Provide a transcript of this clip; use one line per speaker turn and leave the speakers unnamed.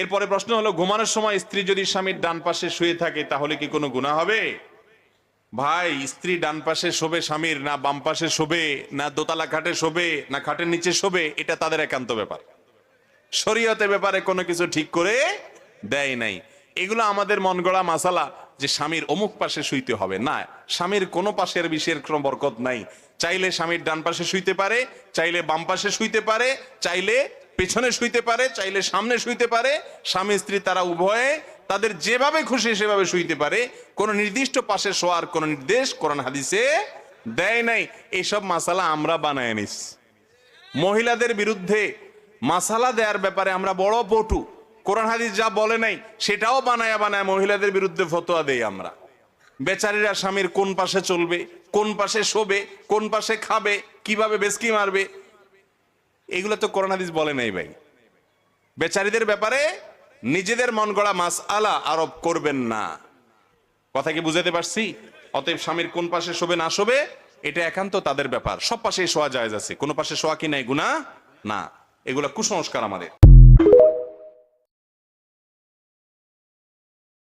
এরপরে প্রশ্ন হলো, ঘুমানোর সময় স্ত্রী যদি স্বামীর ডান পাশে শুয়ে থাকে তাহলে কি কোনো গুনাহ হবে? ভাই, স্ত্রী ডান পাশে শোবে স্বামীর, না বাম পাশে শোবে, না দোতলা খাটে শোবে, না খাটের নিচে শোবে, এটা তাদের একান্ত ব্যাপার। শরীয়তের ব্যাপারে কোনো কিছু ঠিক করে দেয় নাই। এগুলো আমাদের মন গড়া মাসালা যে স্বামীর অমুক পাশে শুইতে হবে না। স্বামীর কোনো পাশের বিষয়ের কোনো বরকত নাই। চাইলে স্বামীর ডান পাশে শুইতে পারে, চাইলে বাম পাশে শুইতে পারে, চাইলে পেছনে শুইতে পারে, চাইলে সামনে শুইতে পারে। স্বামী স্ত্রী তারা উভয়ে তাদের যেভাবে খুশি সেভাবে শুইতে পারে। কোন নির্দিষ্ট পাশে শোয়ার কোন নির্দেশ কোরআন হাদিসে দেয় নাই। এইসব মাসালা আমরা বানায় নিস। মহিলাদের বিরুদ্ধে মাসালা দেওয়ার ব্যাপারে আমরা বড় পটু। কোরআন হাদিস যা বলে নাই সেটাও বানায় বানায় মহিলাদের বিরুদ্ধে ফতোয়া দেই আমরা। বেচারীরা স্বামীর কোন পাশে চলবে, কোন পাশে শোবে, কোন পাশে খাবে, কিভাবে বেসকি মারবে, এগুলো তো কোরআন হাদিস বলে নাই ভাই। বেচারীদের ব্যাপারে নিজেদের মন গড়া মাসআলা আরোপ করবেন না। কথা কি বুঝাতে পারছি? অতএব স্বামীর কোন পাশে শোবে না শোবে এটা একান্ত তাদের ব্যাপার। সব পাশে শোয়া জায়েজ আছে, কোন পাশে শোয়া কি নাই গুনাহ না। এগুলা কুসংস্কার আমাদের।